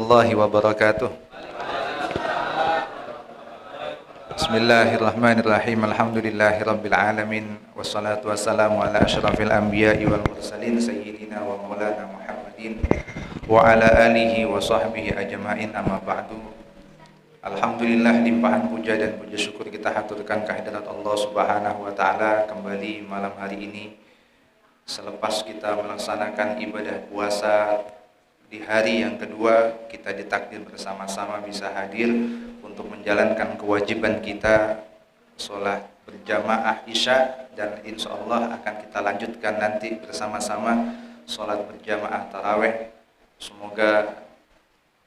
warahmatullahi wabarakatuh. Bismillahirrahmanirrahim. Alhamdulillahirabbil alamin wassalatu wassalamu ala asyrafil anbiya'i wal mursalin sayyidina wa maulana Muhammadin wa ala alihi wa sahbihi ajma'in, amma ba'du. Alhamdulillah, limpahan puja dan puja syukur kita haturkan kehadirat Allah Subhanahu wa taala kembali malam hari ini selepas kita melaksanakan ibadah puasa. Di hari yang kedua kita ditakdir bersama-sama bisa hadir untuk menjalankan kewajiban kita sholat berjamaah Isya, dan insya Allah akan kita lanjutkan nanti bersama-sama sholat berjamaah taraweh. Semoga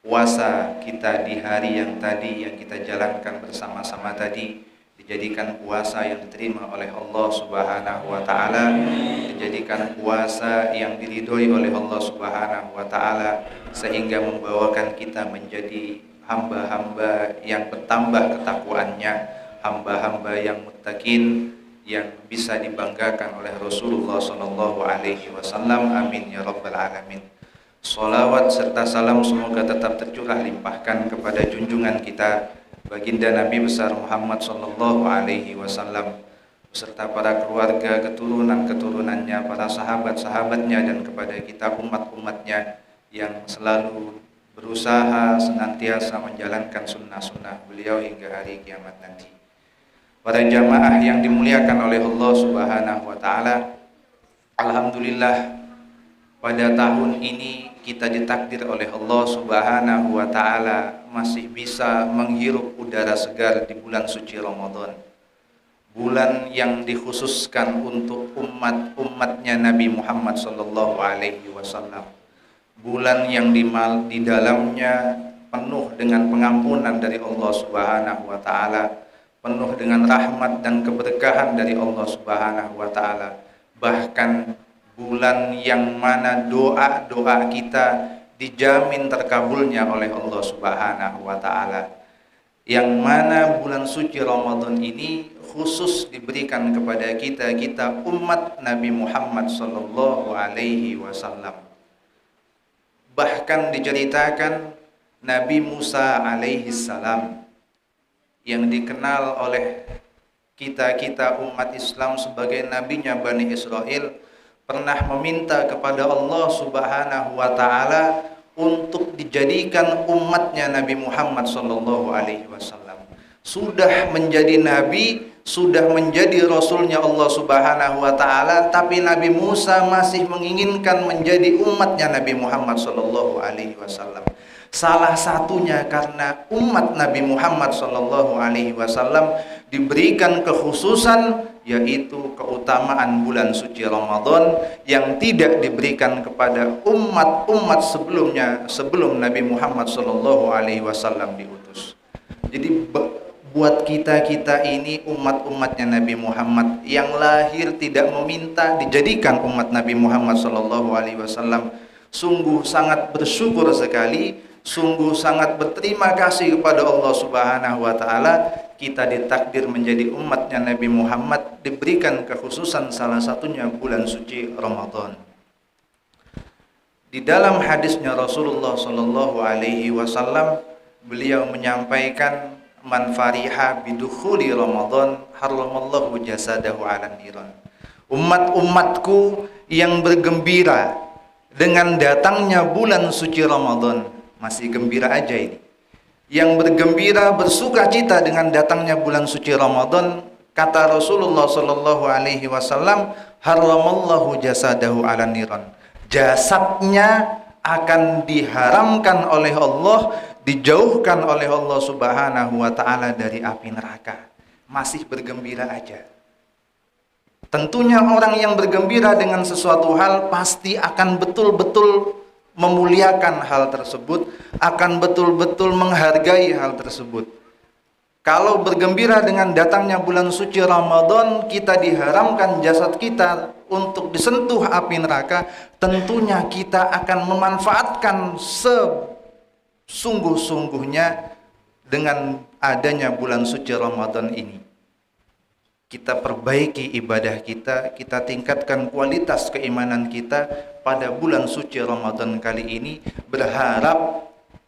puasa kita di hari yang tadi yang kita jalankan bersama-sama tadi dijadikan puasa yang diterima oleh Allah Subhanahu wa taala, dijadikan puasa yang diridhoi oleh Allah Subhanahu wa taala, sehingga membawakan kita menjadi hamba-hamba yang bertambah ketakwaannya, hamba-hamba yang muttaqin, yang bisa dibanggakan oleh Rasulullah sallallahu alaihi wasallam. Amin ya rabbal alamin. Shalawat serta salam semoga tetap tercurah limpahkan kepada junjungan kita Baginda Nabi besar Muhammad sallallahu alaihi wasallam beserta para keluarga, keturunan-keturunannya, para sahabat-sahabatnya, dan kepada kita umat-umatnya yang selalu berusaha senantiasa menjalankan sunnah-sunnah beliau hingga hari kiamat nanti. Para jamaah yang dimuliakan oleh Allah Subhanahu wa taala, alhamdulillah pada tahun ini kita ditakdir oleh Allah Subhanahu wa taala masih bisa menghirup udara segar di bulan suci Ramadan. Bulan yang dikhususkan untuk umatnya Nabi Muhammad sallallahu alaihi wasallam. Bulan yang di dalamnya penuh dengan pengampunan dari Allah Subhanahu wa taala, penuh dengan rahmat dan keberkahan dari Allah Subhanahu wa taala. Bahkan bulan yang mana doa-doa kita dijamin terkabulnya oleh Allah Subhanahu wa taala. Yang mana bulan suci Ramadan ini khusus diberikan kepada kita umat Nabi Muhammad sallallahu alaihi wasallam. Bahkan diceritakan Nabi Musa alaihi salam yang dikenal oleh kita umat Islam sebagai nabinya Bani Israel pernah meminta kepada Allah Subhanahu wa taala untuk dijadikan umatnya Nabi Muhammad sallallahu alaihi wasallam. Sudah menjadi nabi, sudah menjadi rasulnya Allah Subhanahu wa taala, tapi Nabi Musa masih menginginkan menjadi umatnya Nabi Muhammad sallallahu alaihi wasallam. Salah satunya karena umat Nabi Muhammad sallallahu alaihi wasallam diberikan kekhususan, yaitu keutamaan bulan suci Ramadan yang tidak diberikan kepada umat-umat sebelumnya sebelum Nabi Muhammad sallallahu alaihi wasallam diutus. Jadi buat kita ini umat-umatnya Nabi Muhammad yang lahir tidak meminta dijadikan umat Nabi Muhammad sallallahu alaihi wasallam, sungguh sangat bersyukur sekali, sungguh sangat berterima kasih kepada Allah Subhanahu wa taala. Kita ditakdir menjadi umatnya Nabi Muhammad, diberikan kekhususan salah satunya bulan suci Ramadan. Di dalam hadisnya Rasulullah sallallahu alaihi wasallam, beliau menyampaikan, man fariha bidukhuli Ramadan haramallahu jasadahu 'alan niran. Umat-umatku yang bergembira dengan datangnya bulan suci Ramadan, masih gembira aja ini. Yang bergembira, bersuka cita dengan datangnya bulan suci Ramadan, kata Rasulullah sallallahu alaihi wasallam, haramallahu jasadahu 'alan niran. Jasadnya akan diharamkan oleh Allah, dijauhkan oleh Allah Subhanahu wa taala dari api neraka. Masih bergembira aja. Tentunya orang yang bergembira dengan sesuatu hal pasti akan betul-betul memuliakan hal tersebut, akan betul-betul menghargai hal tersebut. Kalau bergembira dengan datangnya bulan suci Ramadan, kita diharamkan jasad kita untuk disentuh api neraka, tentunya kita akan memanfaatkan sesungguh-sungguhnya dengan adanya bulan suci Ramadan ini. Kita perbaiki ibadah kita, kita tingkatkan kualitas keimanan kita pada bulan suci Ramadan kali ini, berharap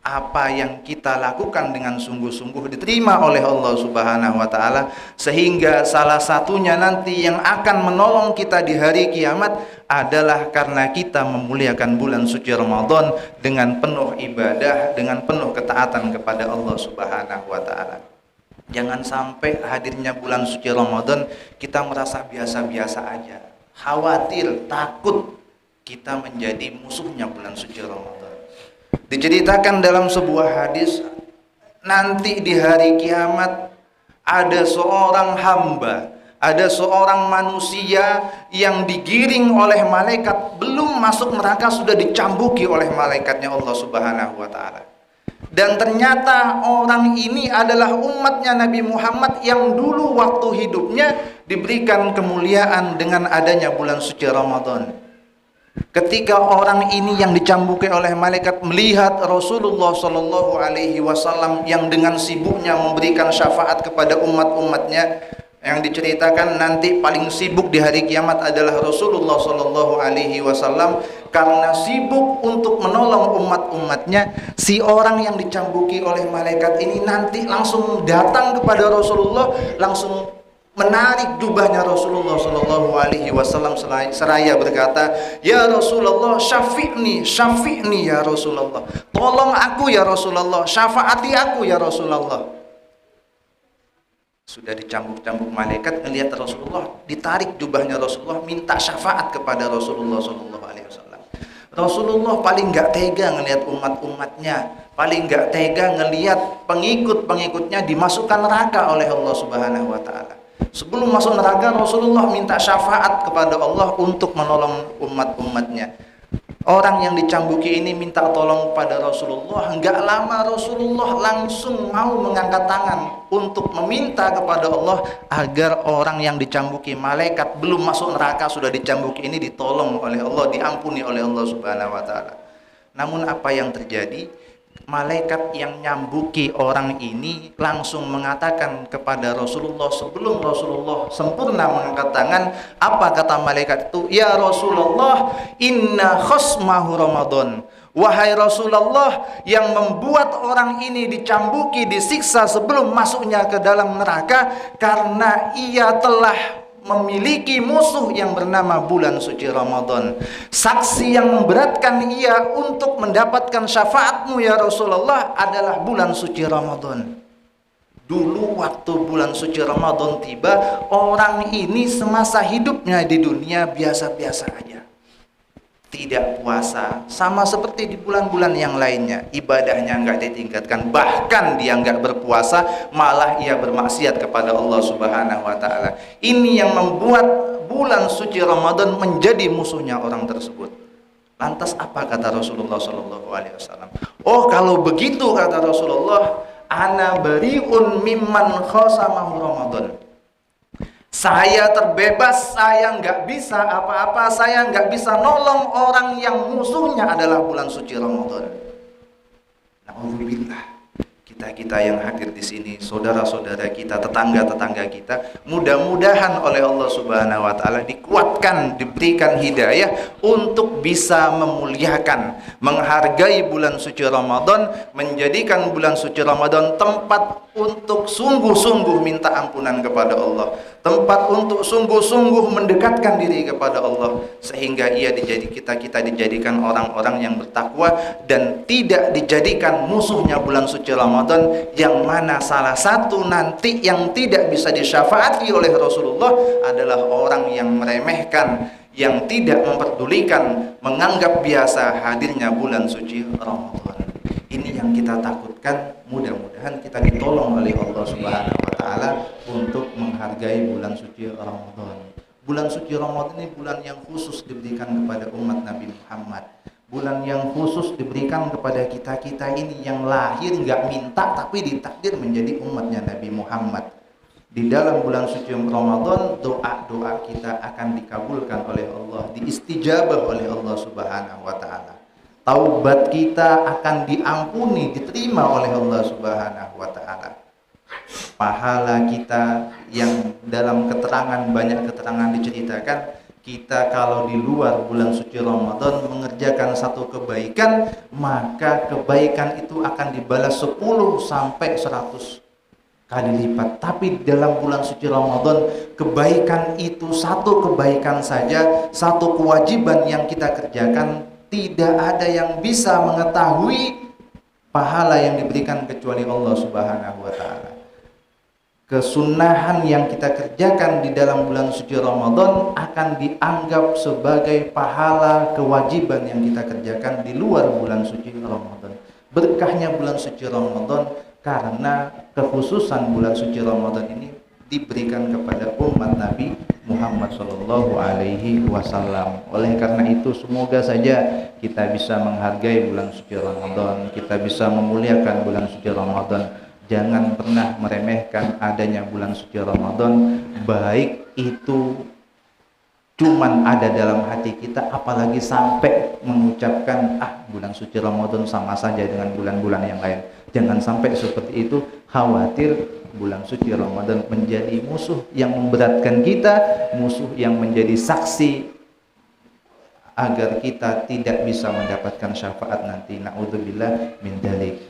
apa yang kita lakukan dengan sungguh-sungguh diterima oleh Allah Subhanahu wa taala, sehingga salah satunya nanti yang akan menolong kita di hari kiamat adalah karena kita memuliakan bulan suci Ramadan dengan penuh ibadah, dengan penuh ketaatan kepada Allah Subhanahu wa taala. Jangan sampai hadirnya bulan suci Ramadan kita merasa biasa-biasa aja, khawatir, takut kita menjadi musuhnya bulan suci Ramadan. Diceritakan dalam sebuah hadis, nanti di hari kiamat ada seorang hamba, ada seorang manusia yang digiring oleh malaikat, belum masuk neraka sudah dicambuki oleh malaikatnya Allah Subhanahu wa taala. Dan ternyata orang ini adalah umatnya Nabi Muhammad yang dulu waktu hidupnya diberikan kemuliaan dengan adanya bulan suci Ramadan. Ketika orang ini yang dicambuki oleh malaikat melihat Rasulullah Shallallahu Alaihi Wasallam yang dengan sibuknya memberikan syafaat kepada umat-umatnya, yang diceritakan nanti paling sibuk di hari kiamat adalah Rasulullah Shallallahu Alaihi Wasallam, karena sibuk untuk menolong umat-umatnya. Si orang yang dicambuki oleh malaikat ini nanti langsung datang kepada Rasulullah, langsung menarik jubahnya Rasulullah Shallallahu Alaihi Wasallam seraya berkata, ya Rasulullah, syafi'ni, syafi'ni ya Rasulullah, tolong aku ya Rasulullah, syafaati aku ya Rasulullah. Sudah dicambuk-cambuk malaikat, melihat Rasulullah, ditarik jubahnya Rasulullah, minta syafaat kepada Rasulullah Shallallahu Alaihi Wasallam. Rasulullah paling nggak tega ngelihat umat-umatnya, paling nggak tega ngelihat pengikut-pengikutnya dimasukkan neraka oleh Allah Subhanahu Wa Taala. Sebelum masuk neraka, Rasulullah minta syafaat kepada Allah untuk menolong umat-umatnya. Orang yang dicambuki ini minta tolong kepada Rasulullah. Enggak lama Rasulullah langsung mau mengangkat tangan untuk meminta kepada Allah agar orang yang dicambuki malaikat belum masuk neraka sudah dicambuki ini ditolong oleh Allah, diampuni oleh Allah Subhanahu wa taala. Namun apa yang terjadi? Malaikat yang nyambuki orang ini langsung mengatakan kepada Rasulullah, sebelum Rasulullah sempurna mengangkat tangan, apa kata malaikat itu? Ya Rasulullah, inna khasmahu Ramadan. Wahai Rasulullah, yang membuat orang ini dicambuki, disiksa sebelum masuknya ke dalam neraka karena ia telah memiliki musuh yang bernama bulan suci Ramadan. Saksi yang memberatkan ia untuk mendapatkan syafaatmu ya Rasulullah adalah bulan suci Ramadan. Dulu waktu bulan suci Ramadan tiba, orang ini semasa hidupnya di dunia biasa-biasa aja, tidak puasa, sama seperti di bulan-bulan yang lainnya. Ibadahnya enggak ditingkatkan, bahkan dia enggak berpuasa, malah ia bermaksiat kepada Allah Subhanahu wa taala. Ini yang membuat bulan suci Ramadan menjadi musuhnya orang tersebut. Lantas apa kata Rasulullah Shallallahu alaihi wasallam? Oh, kalau begitu kata Rasulullah, ana bariun mimman khasamahu Ramadan. Saya terbebas, saya nggak bisa apa-apa, saya nggak bisa nolong orang yang musuhnya adalah bulan suci Ramadan. Alhamdulillah, kita yang hadir di sini, saudara-saudara kita, tetangga-tetangga kita, mudah-mudahan oleh Allah Subhanahu wa taala dikuatkan, diberikan hidayah untuk bisa memuliakan, menghargai bulan suci Ramadan, menjadikan bulan suci Ramadan tempat untuk sungguh-sungguh minta ampunan kepada Allah, tempat untuk sungguh-sungguh mendekatkan diri kepada Allah, sehingga kita dijadikan orang-orang yang bertakwa dan tidak dijadikan musuhnya bulan suci Ramadan, yang mana salah satu nanti yang tidak bisa disyafaati oleh Rasulullah adalah orang yang meremehkan, yang tidak memperdulikan, menganggap biasa hadirnya bulan suci Ramadan. Ini yang kita takutkan. Mudah-mudahan kita ditolong oleh Allah Subhanahu wa taala untuk menghargai bulan suci Ramadan. Bulan suci Ramadan ini bulan yang khusus diberikan kepada umat Nabi Muhammad. Bulan yang khusus diberikan kepada kita-kita ini yang lahir nggak minta tapi ditakdir menjadi umatnya Nabi Muhammad. Di dalam bulan suci Ramadan, doa-doa kita akan dikabulkan oleh Allah, diistijabah oleh Allah Subhanahu wa taala. Taubat kita akan diampuni, diterima oleh Allah Subhanahu wa taala. Pahala kita yang dalam keterangan, banyak keterangan diceritakan, Kita kalau di luar bulan suci Ramadan mengerjakan satu kebaikan, maka kebaikan itu akan dibalas 10 sampai 100 kali lipat. Tapi dalam bulan suci Ramadan, kebaikan itu satu kebaikan saja, satu kewajiban yang kita kerjakan, tidak ada yang bisa mengetahui pahala yang diberikan kecuali Allah Subhanahu wa taala. Kesunahan yang kita kerjakan di dalam bulan suci Ramadan akan dianggap sebagai pahala kewajiban yang kita kerjakan di luar bulan suci Ramadan. Berkahnya bulan suci Ramadan karena kekhususan bulan suci Ramadan ini diberikan kepada umat Nabi Muhammad Shallallahu Alaihi Wasallam. Oleh karena itu, semoga saja kita bisa menghargai bulan suci Ramadan, kita bisa memuliakan bulan suci Ramadan. Jangan pernah meremehkan adanya bulan suci Ramadan, baik itu cuman ada dalam hati kita, apalagi sampai mengucapkan bulan suci Ramadan sama saja dengan bulan-bulan yang lain. Jangan sampai seperti itu, khawatir bulan suci Ramadan menjadi musuh yang memberatkan kita, musuh yang menjadi saksi agar kita tidak bisa mendapatkan syafaat nanti. Na'udzubillah min dzalik.